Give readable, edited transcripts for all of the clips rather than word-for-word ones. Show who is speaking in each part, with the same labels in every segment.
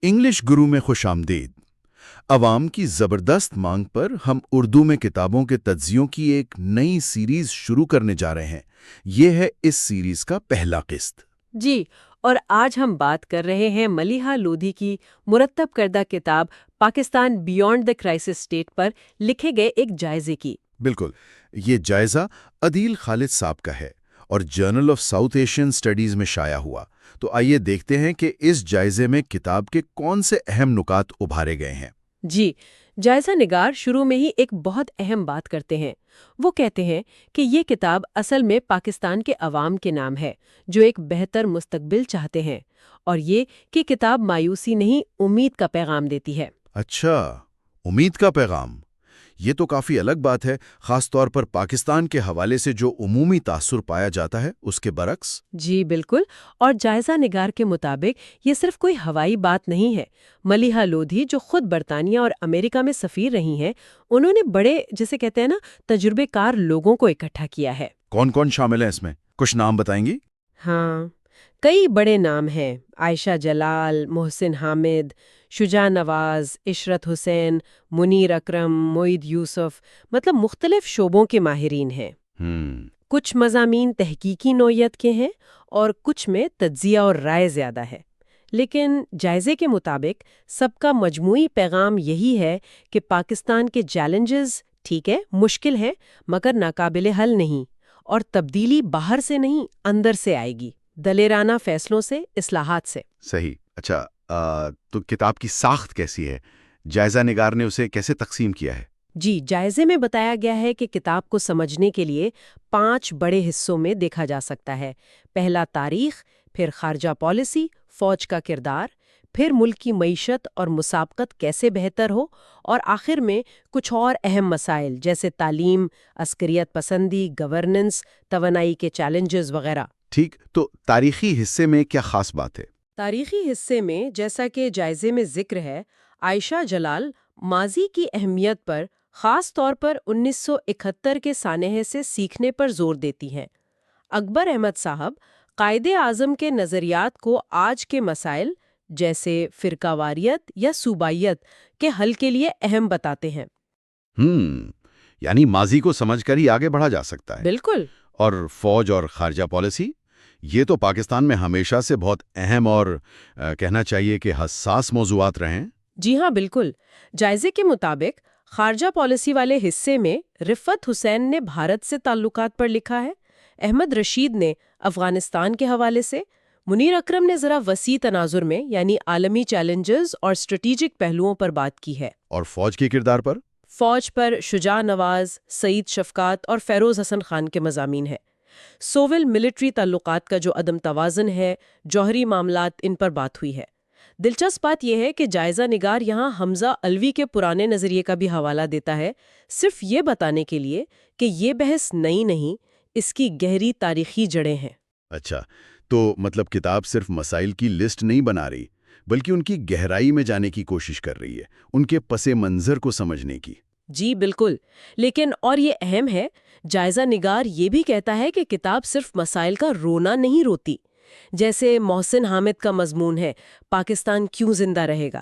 Speaker 1: English گرو میں خوش آمدید۔ عوام کی زبردست مانگ پر ہم اردو میں کتابوں کے تجزیوں کی ایک نئی سیریز شروع کرنے جا رہے ہیں۔ یہ ہے اس سیریز کا پہلا قسط۔
Speaker 2: جی، اور آج ہم بات کر رہے ہیں ملیحہ لودھی کی مرتب کردہ کتاب Pakistan beyond the crisis state پر لکھے گئے ایک جائزے کی۔
Speaker 1: بالکل، یہ جائزہ عدیل خالد صاحب کا ہے اور journal of South Asian studies میں شائع ہوا۔ تو آئیے دیکھتے ہیں کہ اس جائزے میں کتاب کے کون سے اہم نکات ابھارے گئے ہیں۔
Speaker 2: جی، جائزہ نگار شروع میں ہی ایک بہت اہم بات کرتے ہیں۔ وہ کہتے ہیں کہ یہ کتاب اصل میں پاکستان کے عوام کے نام ہے جو ایک بہتر مستقبل چاہتے ہیں، اور یہ کہ کتاب مایوسی نہیں، امید کا پیغام دیتی ہے۔
Speaker 1: اچھا، امید کا پیغام، یہ تو کافی الگ بات ہے، خاص طور پر پاکستان کے حوالے سے جو عمومی تاثر پایا جاتا ہے اس کے برعکس۔
Speaker 2: جی بالکل، اور جائزہ نگار کے مطابق یہ صرف کوئی ہوائی بات نہیں ہے۔ ملیحہ لودھی جو خود برطانیہ اور امریکہ میں سفیر رہی ہیں، انہوں نے بڑے جسے کہتے ہیں نا تجربے کار لوگوں کو اکٹھا کیا ہے۔
Speaker 1: کون کون شامل ہیں اس میں؟ کچھ نام بتائیں گی؟
Speaker 2: ہاں، کئی بڑے نام ہیں: عائشہ جلال، محسن حامد، شجاع نواز، عشرت حسین، منیر اکرم، معید یوسف، مطلب مختلف شعبوں کے ماہرین ہیں۔ کچھ مضامین تحقیقی نوعیت کے ہیں اور کچھ میں تجزیہ اور رائے زیادہ ہے، لیکن جائزے کے مطابق سب کا مجموعی پیغام یہی ہے کہ پاکستان کے چیلنجز ٹھیک ہے مشکل ہیں مگر ناقابل حل نہیں، اور تبدیلی باہر سے نہیں اندر سے آئے گی، دلیرانہ فیصلوں سے، اصلاحات سے۔
Speaker 1: صحیح۔ اچھا، تو کتاب کی ساخت کیسی ہے؟ جائزہ نگار نے اسے کیسے تقسیم کیا ہے؟
Speaker 2: جی، جائزے میں بتایا گیا ہے کہ کتاب کو سمجھنے کے لیے 5 بڑے حصوں میں دیکھا جا سکتا ہے۔ پہلا تاریخ، پھر خارجہ پالیسی، فوج کا کردار، پھر ملک کی معیشت اور مسابقت کیسے بہتر ہو، اور آخر میں کچھ اور اہم مسائل جیسے تعلیم، عسکریت پسندی، گورننس، توانائی کے چیلنجز وغیرہ۔
Speaker 1: ٹھیک، تو تاریخی حصے میں کیا خاص بات ہے؟
Speaker 2: تاریخی حصے میں جیسا کہ جائزے میں ذکر ہے، عائشہ جلال ماضی کی اہمیت پر خاص طور پر 1971 کے سانحے سے سیکھنے پر زور دیتی ہیں۔ اکبر احمد صاحب قائد اعظم کے نظریات کو آج کے مسائل جیسے فرقہ واریت یا صوبائیت کے حل کے لیے اہم بتاتے ہیں۔
Speaker 1: یعنی ماضی کو سمجھ کر ہی آگے بڑھا جا سکتا ہے۔
Speaker 2: بالکل۔
Speaker 1: اور فوج اور خارجہ پالیسی، یہ تو پاکستان میں ہمیشہ سے بہت اہم اور کہنا چاہیے کہ حساس موضوعات رہے ہیں۔
Speaker 2: جی ہاں، بالکل۔ جائزے کے مطابق خارجہ پالیسی والے حصے میں رفعت حسین نے بھارت سے تعلقات پر لکھا ہے، احمد رشید نے افغانستان کے حوالے سے، منیر اکرم نے ذرا وسیع تناظر میں یعنی عالمی چیلنجز اور اسٹریٹجک پہلوؤں پر بات کی ہے۔
Speaker 1: اور فوج کے کردار پر؟
Speaker 2: فوج پر شجاع نواز، سعید شفقات اور فیروز حسن خان کے مضامین ہے۔ سول ملٹری تعلقات کا جو عدم توازن ہے، جوہری معاملات، ان پر بات ہوئی ہے۔ دلچسپ بات یہ ہے کہ جائزہ نگار یہاں حمزہ علوی کے پرانے نظریے کا بھی حوالہ دیتا ہے، صرف یہ بتانے کے لیے کہ یہ بحث نئی نہیں، اس کی گہری تاریخی جڑیں ہیں۔
Speaker 1: اچھا، تو مطلب کتاب صرف مسائل کی لسٹ نہیں بنا رہی، بلکہ ان کی گہرائی میں جانے کی کوشش کر رہی ہے، ان کے پس منظر کو سمجھنے کی۔
Speaker 2: جی بالکل، لیکن اور یہ اہم ہے، جائزہ نگار یہ بھی کہتا ہے کہ کتاب صرف مسائل کا رونا نہیں روتی۔ جیسے محسن حامد کا مضمون ہے پاکستان کیوں زندہ رہے گا،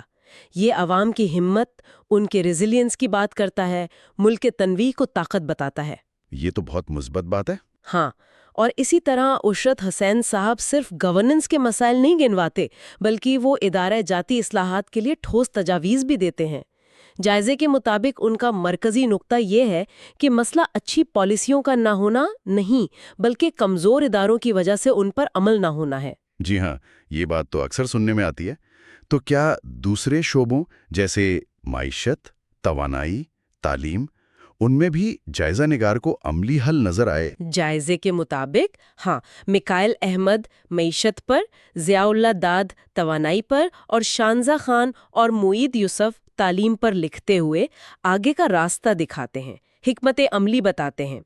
Speaker 2: یہ عوام کی ہمت، ان کے ریزیلینس کی بات کرتا ہے، ملک کے تنویع کو طاقت بتاتا ہے۔
Speaker 1: یہ تو بہت مثبت بات ہے۔
Speaker 2: ہاں، اور اسی طرح عشرت حسین صاحب صرف گورننس کے مسائل نہیں گنواتے، بلکہ وہ ادارہ جاتی اصلاحات کے لیے ٹھوس تجاویز بھی دیتے ہیں۔ جائزے کے مطابق ان کا مرکزی نقطہ یہ ہے کہ مسئلہ اچھی پالیسیوں کا نہ ہونا نہیں، بلکہ کمزور اداروں کی وجہ سے ان پر عمل نہ ہونا ہے۔
Speaker 1: جی ہاں، یہ بات تو اکثر سننے میں آتی ہے۔ تو کیا دوسرے شعبوں جیسے معیشت، توانائی، تعلیم، ان میں بھی جائزہ نگار کو عملی حل نظر آئے؟
Speaker 2: جائزے کے مطابق ہاں، میکائل احمد معیشت پر، ضیاء اللہ داد توانائی پر، اور شانزہ خان اور معید یوسف تعلیم پر لکھتے ہوئے آگے کا راستہ دکھاتے ہیں، حکمت عملی بتاتے ہیں۔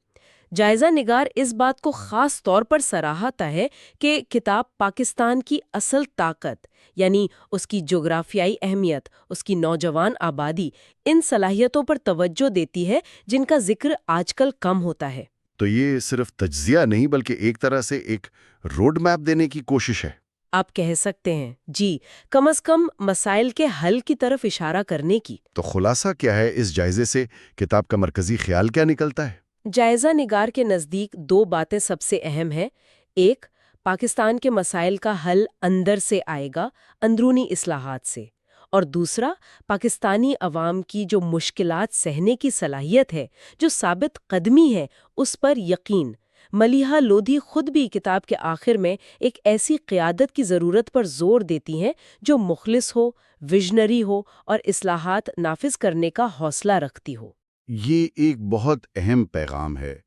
Speaker 2: جائزہ نگار اس بات کو خاص طور پر سراہتا ہے کہ کتاب پاکستان کی اصل طاقت یعنی اس کی جغرافیائی اہمیت، اس کی نوجوان آبادی، ان صلاحیتوں پر توجہ دیتی ہے جن کا ذکر آج کل کم ہوتا ہے۔
Speaker 1: تو یہ صرف تجزیہ نہیں بلکہ ایک طرح سے ایک روڈ میپ دینے کی کوشش ہے۔
Speaker 2: آپ کہہ سکتے ہیں جی، کم از کم مسائل کے حل کی طرف اشارہ کرنے کی۔
Speaker 1: تو خلاصہ کیا ہے اس جائزے سے؟ کتاب کا مرکزی خیال کیا نکلتا ہے؟
Speaker 2: جائزہ نگار کے نزدیک دو باتیں سب سے اہم ہیں۔ ایک، پاکستان کے مسائل کا حل اندر سے آئے گا، اندرونی اصلاحات سے، اور دوسرا، پاکستانی عوام کی جو مشکلات سہنے کی صلاحیت ہے، جو ثابت قدمی ہے، اس پر یقین۔ ملیحہ لودھی خود بھی کتاب کے آخر میں ایک ایسی قیادت کی ضرورت پر زور دیتی ہیں جو مخلص ہو، ویژنری ہو اور اصلاحات نافذ کرنے کا حوصلہ رکھتی ہو۔
Speaker 1: یہ ایک بہت اہم پیغام ہے۔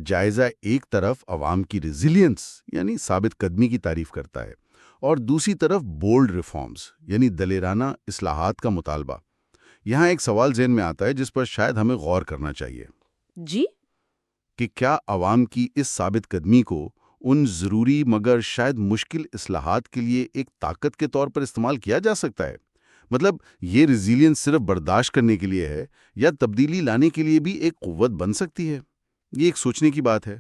Speaker 1: جائزہ ایک طرف عوام کی ریزیلینس یعنی ثابت قدمی کی تعریف کرتا ہے، اور دوسری طرف بولڈ ریفارمز یعنی دلیرانہ اصلاحات کا مطالبہ۔ یہاں ایک سوال ذہن میں آتا ہے جس پر شاید ہمیں غور کرنا چاہیے
Speaker 2: جی؟
Speaker 1: کہ کیا عوام کی اس ثابت قدمی کو ان ضروری مگر شاید مشکل اصلاحات کے لیے ایک طاقت کے طور پر استعمال کیا جا سکتا ہے؟ مطلب یہ ریزیلینس صرف برداشت کرنے کے لیے ہے یا تبدیلی لانے کے لیے بھی ایک قوت بن سکتی ہے؟ یہ ایک سوچنے کی بات ہے۔